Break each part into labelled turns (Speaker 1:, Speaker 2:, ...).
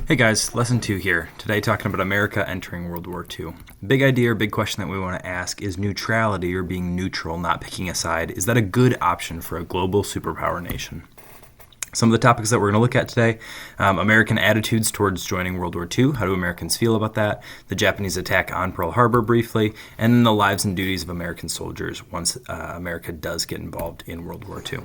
Speaker 1: Hey guys, lesson 2 here. Today talking about America entering World War II. Big idea or big question that we want to ask is neutrality, or being neutral, not picking a side. Is that a good option for a global superpower nation? Some of the topics that we're going to look at today: American attitudes towards joining World War II. How do Americans feel about that? The Japanese attack on Pearl Harbor briefly, and then the lives and duties of American soldiers once America does get involved in World War II.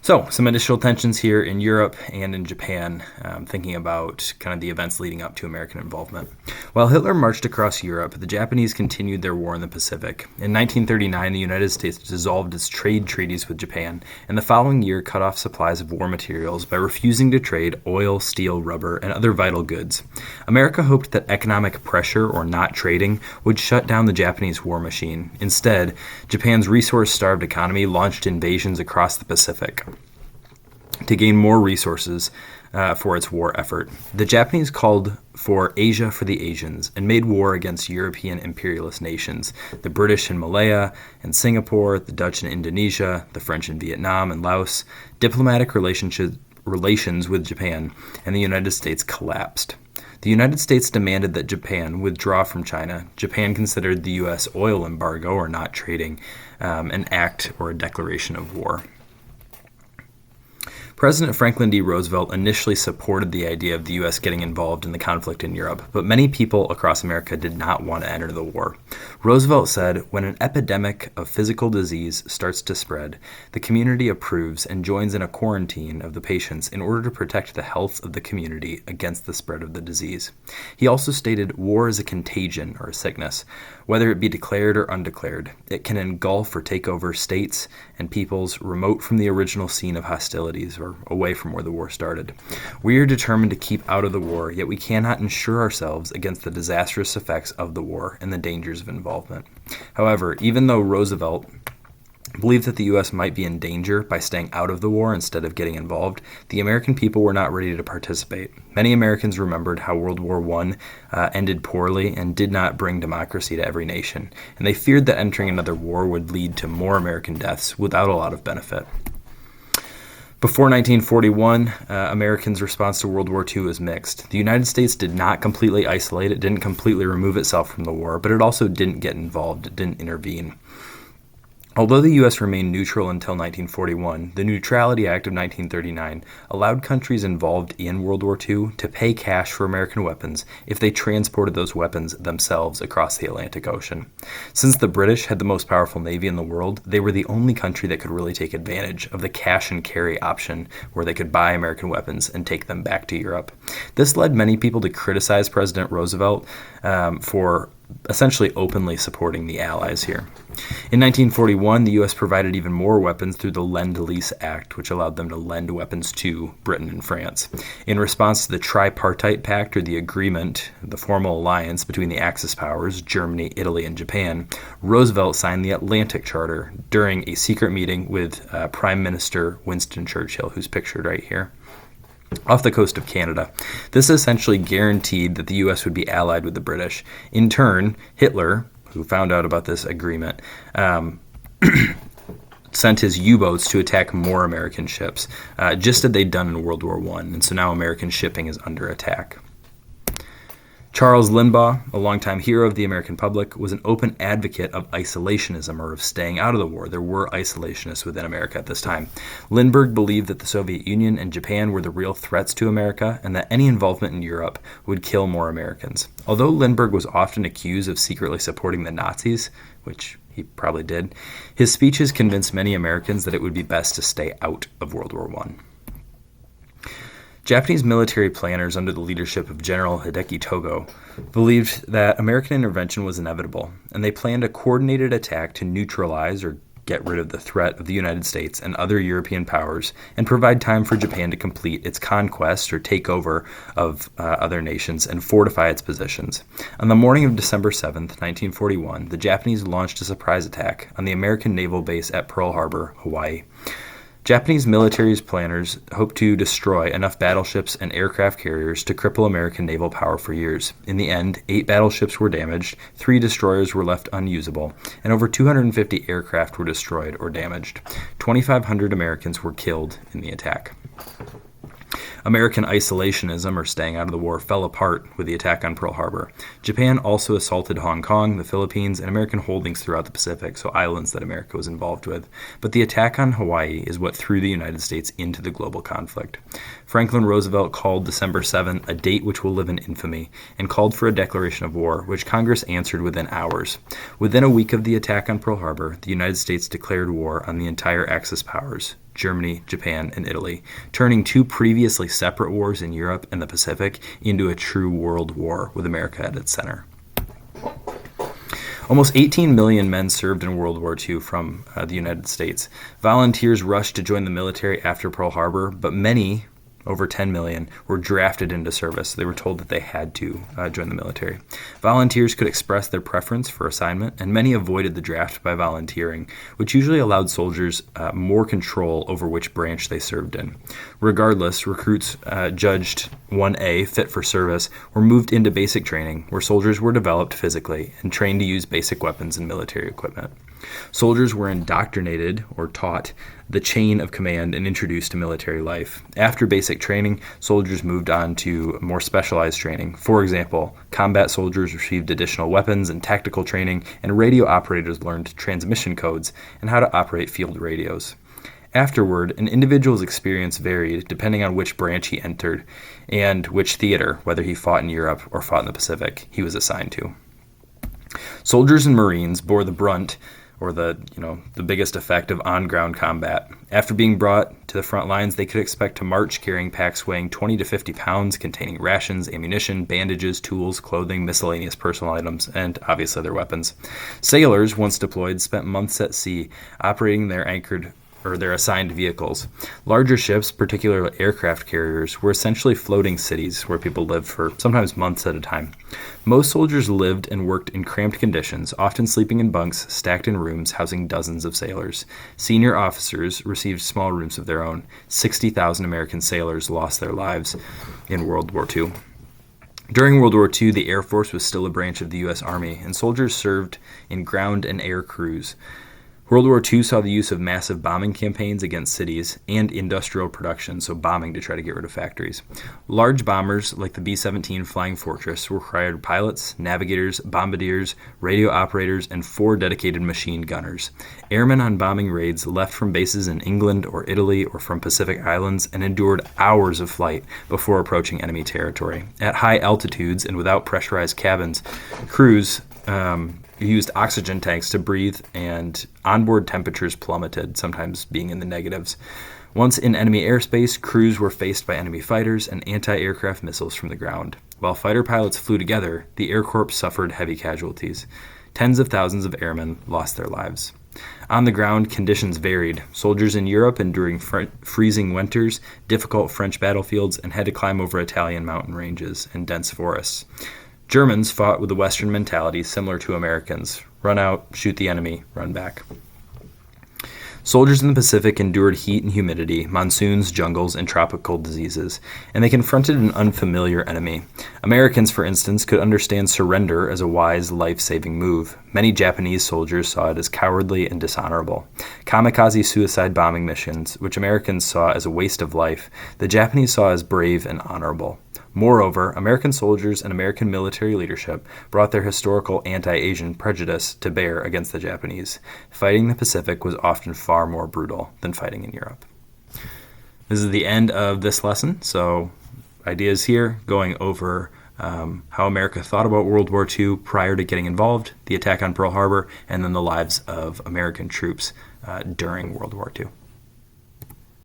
Speaker 1: So, some initial tensions here in Europe and in Japan, thinking about kind of the events leading up to American involvement. While Hitler marched across Europe, the Japanese continued their war in the Pacific. In 1939, the United States dissolved its trade treaties with Japan, and the following year cut off supplies of war materials by refusing to trade oil, steel, rubber, and other vital goods. America hoped that economic pressure, or not trading, would shut down the Japanese war machine. Instead, Japan's resource-starved economy launched invasions across the Pacific to gain more resources for its war effort. The Japanese called for Asia for the Asians and made war against European imperialist nations, the British in Malaya and Singapore, the Dutch in Indonesia, the French in Vietnam and Laos. Diplomatic relations with Japan and the United States collapsed. The United States demanded that Japan withdraw from China. Japan considered the U.S. oil embargo, or not trading, an act or a declaration of war. President Franklin D. Roosevelt initially supported the idea of the U.S. getting involved in the conflict in Europe, but many people across America did not want to enter the war. Roosevelt said, "When an epidemic of physical disease starts to spread, the community approves and joins in a quarantine of the patients in order to protect the health of the community against the spread of the disease." He also stated, "War is a contagion, or a sickness. Whether it be declared or undeclared, it can engulf or take over states and peoples remote from the original scene of hostilities, or away from where the war started. We are determined to keep out of the war, yet we cannot insure ourselves against the disastrous effects of the war and the dangers of involvement." However, even though Roosevelt believed that the U.S. might be in danger by staying out of the war instead of getting involved, the American people were not ready to participate. Many Americans remembered how World War I ended poorly and did not bring democracy to every nation, and they feared that entering another war would lead to more American deaths without a lot of benefit. Before 1941, Americans' response to World War II was mixed. The United States did not completely isolate, it didn't completely remove itself from the war, but it also didn't get involved, it didn't intervene. Although the U.S. remained neutral until 1941, the Neutrality Act of 1939 allowed countries involved in World War II to pay cash for American weapons if they transported those weapons themselves across the Atlantic Ocean. Since the British had the most powerful navy in the world, they were the only country that could really take advantage of the cash and carry option, where they could buy American weapons and take them back to Europe. This led many people to criticize President Roosevelt for essentially openly supporting the Allies here. In 1941, the U.S. provided even more weapons through the Lend-Lease Act, which allowed them to lend weapons to Britain and France. In response to the Tripartite Pact, or the agreement, the formal alliance between the Axis powers, Germany, Italy, and Japan, Roosevelt signed the Atlantic Charter during a secret meeting with Prime Minister Winston Churchill, who's pictured right here, off the coast of Canada. This essentially guaranteed that the U.S. would be allied with the British. In turn, Hitler, who found out about this agreement, sent his U-boats to attack more American ships, just as they'd done in World War I, and so now American shipping is under attack. Charles Lindbergh, a longtime hero of the American public, was an open advocate of isolationism, or of staying out of the war. There were isolationists within America at this time. Lindbergh believed that the Soviet Union and Japan were the real threats to America, and that any involvement in Europe would kill more Americans. Although Lindbergh was often accused of secretly supporting the Nazis, which he probably did, his speeches convinced many Americans that it would be best to stay out of World War I. Japanese military planners under the leadership of General Hideki Togo believed that American intervention was inevitable, and they planned a coordinated attack to neutralize or get rid of the threat of the United States and other European powers, and provide time for Japan to complete its conquest or takeover of other nations and fortify its positions. On the morning of December 7th, 1941, the Japanese launched a surprise attack on the American naval base at Pearl Harbor, Hawaii. Japanese military planners hoped to destroy enough battleships and aircraft carriers to cripple American naval power for years. In the end, 8 battleships were damaged, 3 destroyers were left unusable, and over 250 aircraft were destroyed or damaged. 2,500 Americans were killed in the attack. American isolationism, or staying out of the war, fell apart with the attack on Pearl Harbor. Japan also assaulted Hong Kong, the Philippines, and American holdings throughout the Pacific, so islands that America was involved with. But the attack on Hawaii is what threw the United States into the global conflict. Franklin Roosevelt called December 7 a date which will live in infamy, and called for a declaration of war, which Congress answered within hours. Within a week of the attack on Pearl Harbor, the United States declared war on the entire Axis powers, Germany, Japan, and Italy, turning two previously separate wars in Europe and the Pacific into a true world war with America at its center. Almost 18 million men served in World War II from the United States. Volunteers rushed to join the military after Pearl Harbor, but many, over 10 million, were drafted into service. They were told that they had to join the military. Volunteers could express their preference for assignment, and many avoided the draft by volunteering, which usually allowed soldiers more control over which branch they served in. Regardless, recruits judged 1A, fit for service, were moved into basic training, where soldiers were developed physically and trained to use basic weapons and military equipment. Soldiers were indoctrinated, or taught, the chain of command and introduced to military life. After basic training, soldiers moved on to more specialized training. For example, combat soldiers received additional weapons and tactical training, and radio operators learned transmission codes and how to operate field radios. Afterward, an individual's experience varied depending on which branch he entered and which theater, whether he fought in Europe or fought in the Pacific, he was assigned to. Soldiers and Marines bore the brunt, or the biggest effect of on-ground combat. After being brought to the front lines, they could expect to march carrying packs weighing 20 to 50 pounds, containing rations, ammunition, bandages, tools, clothing, miscellaneous personal items, and obviously their weapons. Sailors, once deployed, spent months at sea, operating their assigned vehicles. Larger ships, particularly aircraft carriers, were essentially floating cities where people lived for sometimes months at a time. Most soldiers lived and worked in cramped conditions, often sleeping in bunks stacked in rooms housing dozens of sailors. Senior officers received small rooms of their own. 60,000 American sailors lost their lives in World War II. During World War II, the Air Force was still a branch of the U.S. Army, and soldiers served in ground and air crews. World War II saw the use of massive bombing campaigns against cities and industrial production, so bombing to try to get rid of factories. Large bombers like the B-17 Flying Fortress required pilots, navigators, bombardiers, radio operators, and 4 dedicated machine gunners. Airmen on bombing raids left from bases in England or Italy or from Pacific Islands and endured hours of flight before approaching enemy territory. At high altitudes and without pressurized cabins, crews used oxygen tanks to breathe, and onboard temperatures plummeted, sometimes being in the negatives. Once in enemy airspace, crews were faced by enemy fighters and anti-aircraft missiles from the ground. While fighter pilots flew together, the Air Corps suffered heavy casualties. Tens of thousands of airmen lost their lives. On the ground, conditions varied. Soldiers in Europe enduring freezing winters, difficult French battlefields, and had to climb over Italian mountain ranges and dense forests. Germans fought with a Western mentality similar to Americans: run out, shoot the enemy, run back. Soldiers in the Pacific endured heat and humidity, monsoons, jungles, and tropical diseases, and they confronted an unfamiliar enemy. Americans, for instance, could understand surrender as a wise, life-saving move. Many Japanese soldiers saw it as cowardly and dishonorable. Kamikaze suicide bombing missions, which Americans saw as a waste of life, the Japanese saw as brave and honorable. Moreover, American soldiers and American military leadership brought their historical anti-Asian prejudice to bear against the Japanese. Fighting the Pacific was often far more brutal than fighting in Europe. This is the end of this lesson, so ideas here going over how America thought about World War II prior to getting involved, the attack on Pearl Harbor, and then the lives of American troops during World War II.